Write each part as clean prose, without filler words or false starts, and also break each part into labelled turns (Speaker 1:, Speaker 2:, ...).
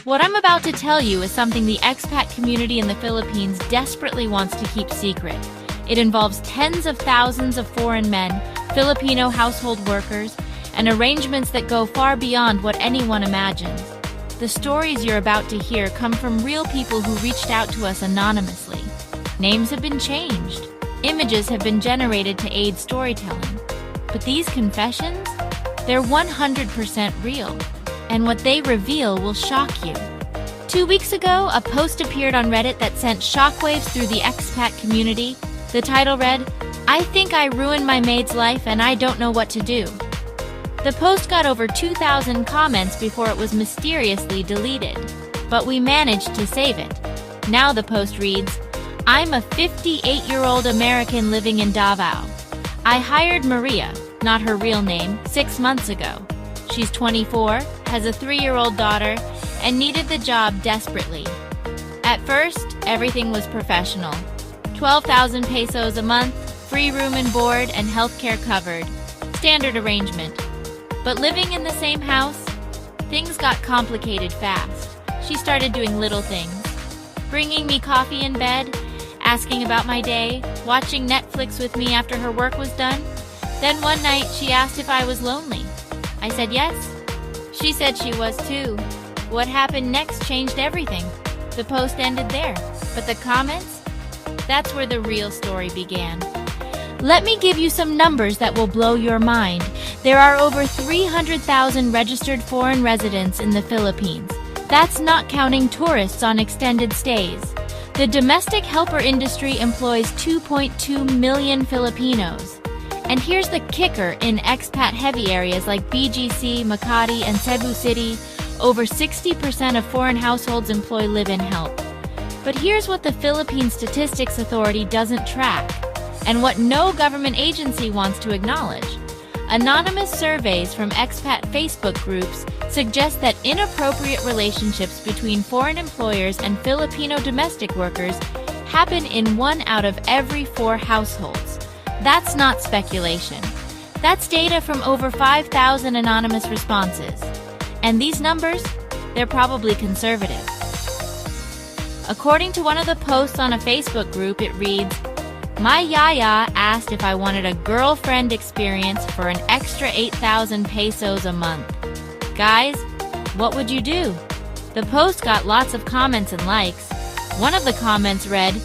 Speaker 1: What I'm about to tell you is something the expat community in the Philippines desperately wants to keep secret. It involves tens of thousands of foreign men, Filipino household workers, and arrangements that go far beyond what anyone imagines. The stories you're about to hear come from real people who reached out to us anonymously. Names have been changed. Images have been generated to aid storytelling. But these confessions? They're 100% real. And what they reveal will shock you. 2 weeks ago, a post appeared on Reddit that sent shockwaves through the expat community. The title read, "I think I ruined my maid's life and I don't know what to do." The post got over 2,000 comments before it was mysteriously deleted. But we managed to save it. Now the post reads, "I'm a 58-year-old American living in Davao. I hired Maria, not her real name, 6 months ago. She's 24, has a 3-year-old daughter, and needed the job desperately. At first, everything was professional. 12,000 pesos a month, free room and board, and healthcare covered. Standard arrangement. But living in the same house, things got complicated fast. She started doing little things. Bringing me coffee in bed, asking about my day, watching Netflix with me after her work was done. Then one night, she asked if I was lonely. I said yes. She said she was too. What happened next changed everything. The post ended there. But the comments? That's where the real story began. Let me give you some numbers that will blow your mind. There are over 300,000 registered foreign residents in the Philippines. That's not counting tourists on extended stays. The domestic helper industry employs 2.2 million Filipinos. And here's the kicker: in expat-heavy areas like BGC, Makati, and Cebu City, over 60% of foreign households employ live-in help. But here's what the Philippine Statistics Authority doesn't track, and what no government agency wants to acknowledge. Anonymous surveys from expat Facebook groups suggest that inappropriate relationships between foreign employers and Filipino domestic workers happen in 1 out of every 4 households. That's not speculation. That's data from over 5,000 anonymous responses. And these numbers, they're probably conservative. According to one of the posts on a Facebook group, it reads, "My yaya asked if I wanted a girlfriend experience for an extra 8,000 pesos a month. Guys, what would you do?" The post got lots of comments and likes. One of the comments read,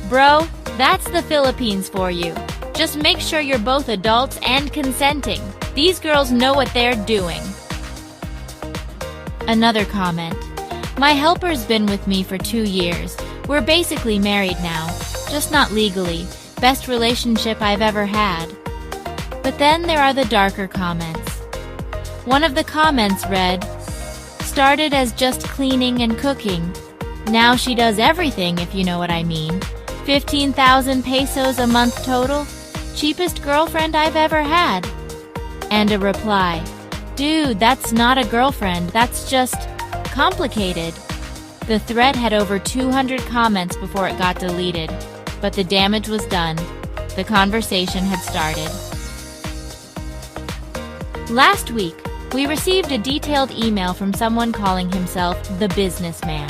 Speaker 1: "Bro, that's the Philippines for you. Just make sure you're both adults and consenting. These girls know what they're doing." Another comment, "My helper's been with me for 2 years. We're basically married now, just not legally. Best relationship I've ever had." But then there are the darker comments. One of the comments read, "Started as just cleaning and cooking. Now she does everything, if you know what I mean. 15,000 pesos a month total. Cheapest girlfriend I've ever had." And a reply, "Dude, that's not a girlfriend, that's just complicated." The thread had over 200 comments before it got deleted, but the damage was done. The conversation had started. Last week, we received a detailed email from someone calling himself the businessman.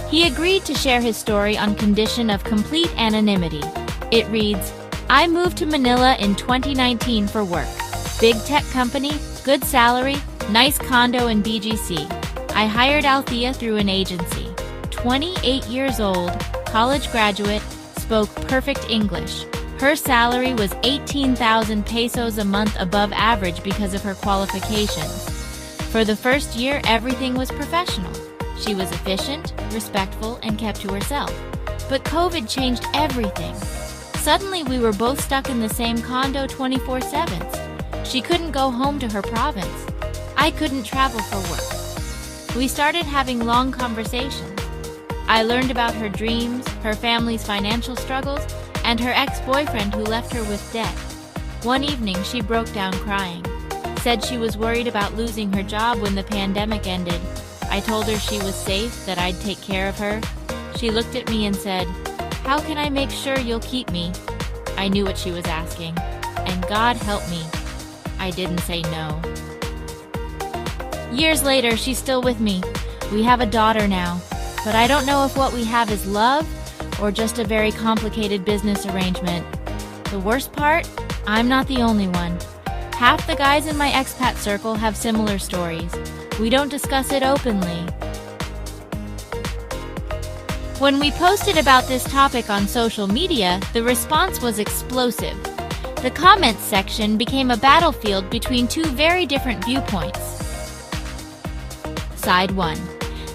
Speaker 1: He agreed to share his story on condition of complete anonymity. It reads, "I moved to Manila in 2019 for work. Big tech company, good salary, nice condo in BGC. I hired Althea through an agency. 28 years old, college graduate, spoke perfect English. Her salary was 18,000 pesos a month above average because of her qualifications. For the first year, everything was professional. She was efficient, respectful, and kept to herself. But COVID changed everything. Suddenly, we were both stuck in the same condo 24/7. She couldn't go home to her province. I couldn't travel for work. We started having long conversations. I learned about her dreams, her family's financial struggles, and her ex-boyfriend who left her with debt. One evening, she broke down crying. Said she was worried about losing her job when the pandemic ended. I told her she was safe, that I'd take care of her. She looked at me and said, 'How can I make sure you'll keep me?' I knew what she was asking, and God help me, I didn't say no. Years later, she's still with me. We have a daughter now, but I don't know if what we have is love or just a very complicated business arrangement. The worst part? I'm not the only one. Half the guys in my expat circle have similar stories. We don't discuss it openly. When we posted about this topic on social media, the response was explosive. The comments section became a battlefield between two very different viewpoints. Side 1.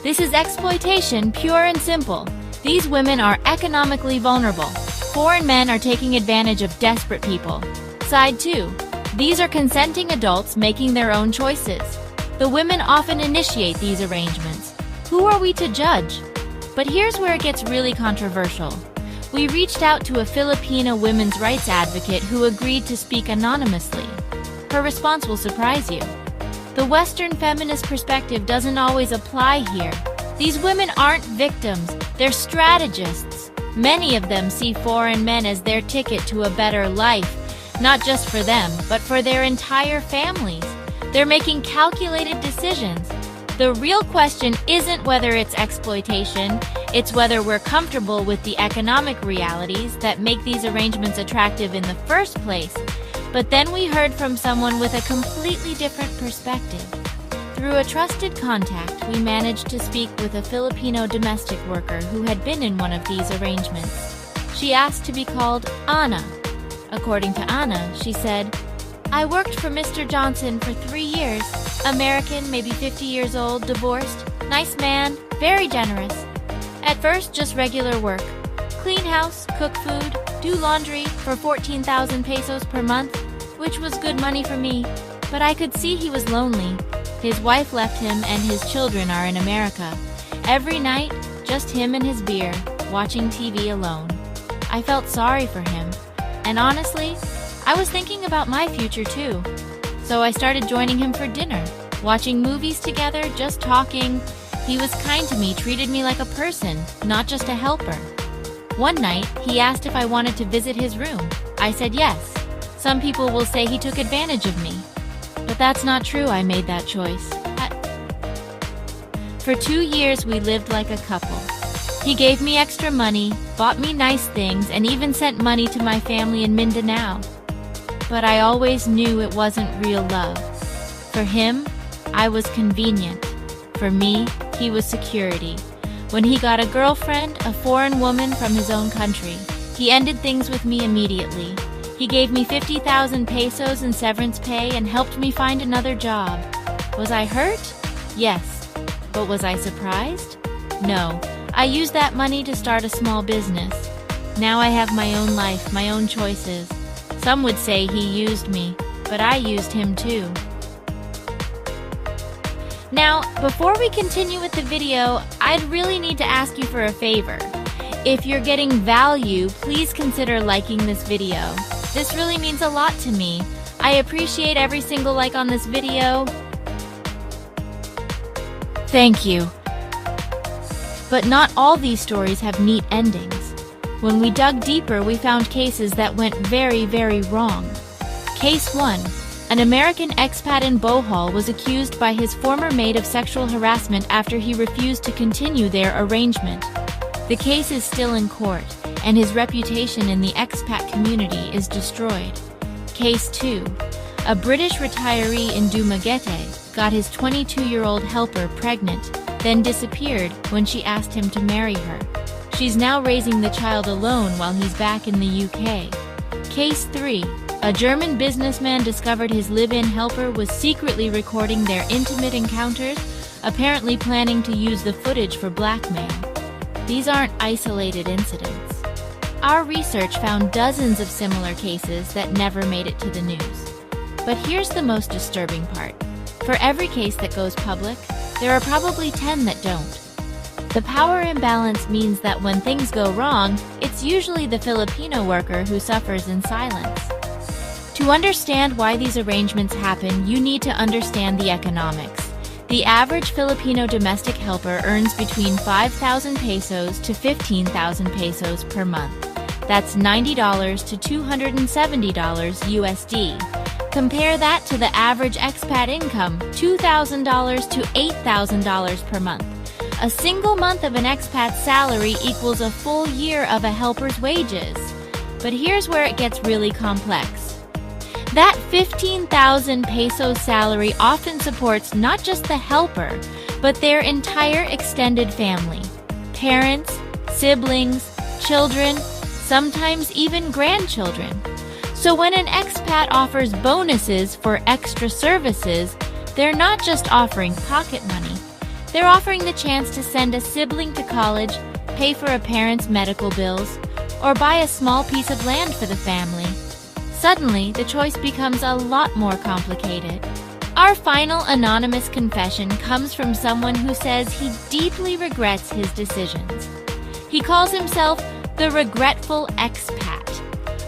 Speaker 1: This is exploitation, pure and simple. These women are economically vulnerable. Foreign men are taking advantage of desperate people. Side 2. These are consenting adults making their own choices. The women often initiate these arrangements. Who are we to judge? But here's where it gets really controversial. We reached out to a Filipino women's rights advocate who agreed to speak anonymously. Her response will surprise you. The Western feminist perspective doesn't always apply here. These women aren't victims, they're strategists. Many of them see foreign men as their ticket to a better life, not just for them, but for their entire families. They're making calculated decisions. The real question isn't whether it's exploitation, it's whether we're comfortable with the economic realities that make these arrangements attractive in the first place. But then we heard from someone with a completely different perspective. Through a trusted contact, we managed to speak with a Filipino domestic worker who had been in one of these arrangements. She asked to be called Anna. According to Anna, she said, "I worked for Mr. Johnson for 3 years. American, maybe 50 years old, divorced, nice man, very generous. At first, just regular work. Clean house, cook food, do laundry for 14,000 pesos per month, which was good money for me. But I could see he was lonely. His wife left him and his children are in America. Every night, just him and his beer, watching TV alone. I felt sorry for him. And honestly, I was thinking about my future too. So I started joining him for dinner, watching movies together, just talking. He was kind to me, treated me like a person, not just a helper. One night, he asked if I wanted to visit his room. I said yes. Some people will say he took advantage of me. But that's not true. I made that choice. For 2 years, we lived like a couple. He gave me extra money, bought me nice things, and even sent money to my family in Mindanao. But I always knew it wasn't real love. For him, I was convenient. For me, he was security. When he got a girlfriend, a foreign woman from his own country, he ended things with me immediately. He gave me 50,000 pesos in severance pay and helped me find another job. Was I hurt? Yes. But was I surprised? No. I used that money to start a small business. Now I have my own life, my own choices. Some would say he used me, but I used him too. Now, before we continue with the video, I'd really need to ask you for a favor. If you're getting value, please consider liking this video. This really means a lot to me. I appreciate every single like on this video. Thank you. But not all these stories have neat endings. When we dug deeper, we found cases that went very, very wrong. Case 1. An American expat in Bohol was accused by his former maid of sexual harassment after he refused to continue their arrangement. The case is still in court, and his reputation in the expat community is destroyed. Case 2. A British retiree in Dumaguete got his 22-year-old helper pregnant, then disappeared when she asked him to marry her. She's now raising the child alone while he's back in the UK. Case 3. A German businessman discovered his live-in helper was secretly recording their intimate encounters, apparently planning to use the footage for blackmail. These aren't isolated incidents. Our research found dozens of similar cases that never made it to the news. But here's the most disturbing part. For every case that goes public, there are probably 10 that don't. The power imbalance means that when things go wrong, it's usually the Filipino worker who suffers in silence. To understand why these arrangements happen, you need to understand the economics. The average Filipino domestic helper earns between 5,000 pesos to 15,000 pesos per month. That's $90 to $270 USD. Compare that to the average expat income, $2,000 to $8,000 per month. A single month of an expat's salary equals a full year of a helper's wages. But here's where it gets really complex. That 15,000 peso salary often supports not just the helper, but their entire extended family. Parents, siblings, children, sometimes even grandchildren. So when an expat offers bonuses for extra services, they're not just offering pocket money. They're offering the chance to send a sibling to college, pay for a parent's medical bills, or buy a small piece of land for the family. Suddenly, the choice becomes a lot more complicated. Our final anonymous confession comes from someone who says he deeply regrets his decisions. He calls himself the regretful expat.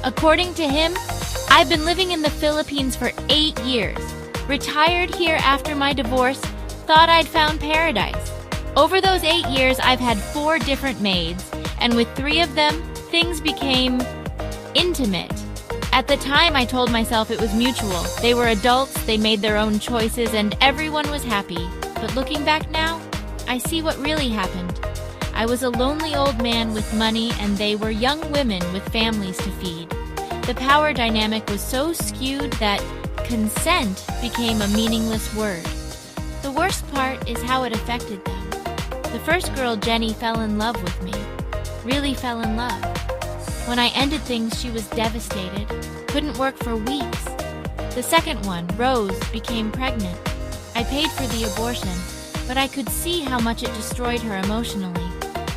Speaker 1: According to him, I've been living in the Philippines for 8 years, retired here after my divorce, thought I'd found paradise. Over those 8 years, I've had 4 different maids, and with 3 of them, things became intimate. At the time, I told myself it was mutual. They were adults, they made their own choices, and everyone was happy. But looking back now, I see what really happened. I was a lonely old man with money, and they were young women with families to feed. The power dynamic was so skewed that consent became a meaningless word. The worst part is how it affected them. The first girl, Jenny, fell in love with me. Really fell in love. When I ended things, she was devastated. Couldn't work for weeks. The second one, Rose, became pregnant. I paid for the abortion, but I could see how much it destroyed her emotionally.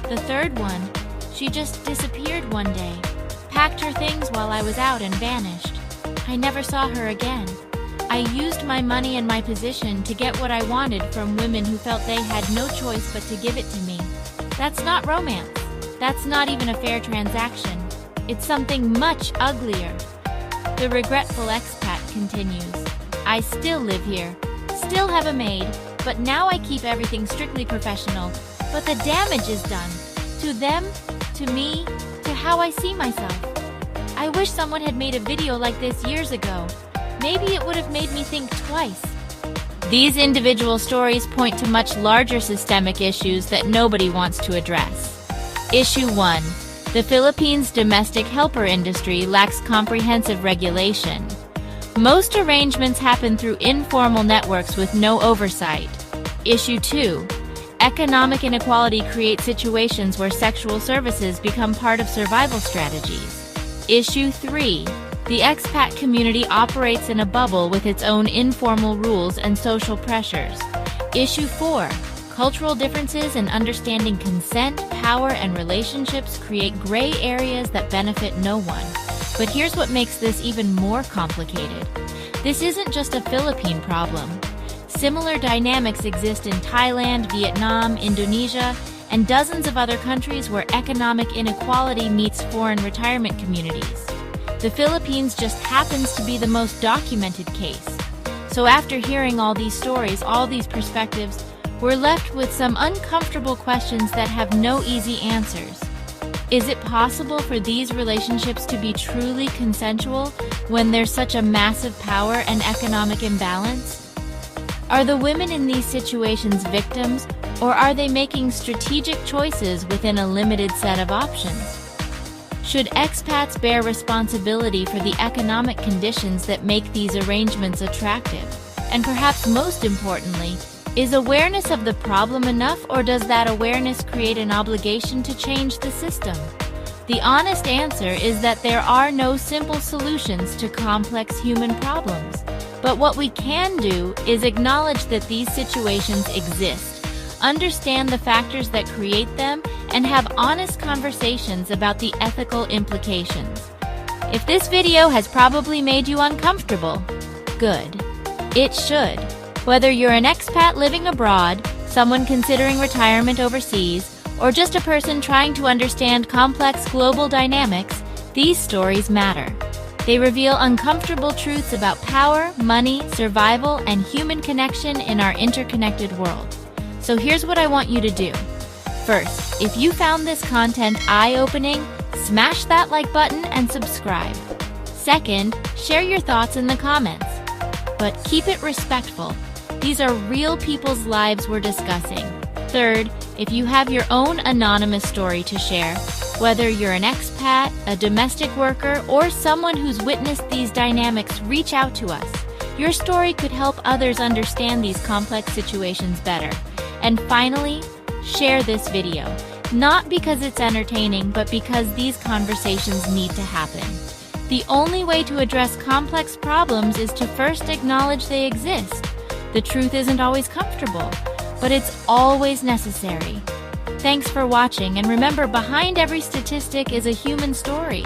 Speaker 1: The third one, she just disappeared one day, packed her things while I was out and vanished. I never saw her again. I used my money and my position to get what I wanted from women who felt they had no choice but to give it to me. That's not romance. That's not even a fair transaction. It's something much uglier. The regretful expat continues. I still live here, still have a maid, but now I keep everything strictly professional. But the damage is done. To them, to me, to how I see myself. I wish someone had made a video like this years ago. Maybe it would have made me think twice. These individual stories point to much larger systemic issues that nobody wants to address. Issue 1. The Philippines' domestic helper industry lacks comprehensive regulation. Most arrangements happen through informal networks with no oversight. Issue 2. Economic inequality creates situations where sexual services become part of survival strategies. Issue 3. The expat community operates in a bubble with its own informal rules and social pressures. Issue 4. Cultural differences in understanding consent, power, and relationships create gray areas that benefit no one. But here's what makes this even more complicated. This isn't just a Philippine problem. Similar dynamics exist in Thailand, Vietnam, Indonesia, and dozens of other countries where economic inequality meets foreign retirement communities. The Philippines just happens to be the most documented case. So after hearing all these stories, all these perspectives, we're left with some uncomfortable questions that have no easy answers. Is it possible for these relationships to be truly consensual when there's such a massive power and economic imbalance? Are the women in these situations victims, or are they making strategic choices within a limited set of options? Should expats bear responsibility for the economic conditions that make these arrangements attractive? And perhaps most importantly, is awareness of the problem enough, or does that awareness create an obligation to change the system? The honest answer is that there are no simple solutions to complex human problems. But what we can do is acknowledge that these situations exist, understand the factors that create them, and have honest conversations about the ethical implications. If this video has probably made you uncomfortable, good. It should. Whether you're an expat living abroad, someone considering retirement overseas, or just a person trying to understand complex global dynamics, these stories matter. They reveal uncomfortable truths about power, money, survival, and human connection in our interconnected world. So here's what I want you to do. First, if you found this content eye-opening, smash that like button and subscribe. Second, share your thoughts in the comments. But keep it respectful. These are real people's lives we're discussing. Third, If you have your own anonymous story to share, whether you're an expat, a domestic worker, or someone who's witnessed these dynamics, reach out to us. Your story could help others understand these complex situations better. And finally, share this video. Not because it's entertaining, but because these conversations need to happen. The only way to address complex problems is to first acknowledge they exist. The truth isn't always comfortable, but it's always necessary. Thanks for watching, and remember, behind every statistic is a human story.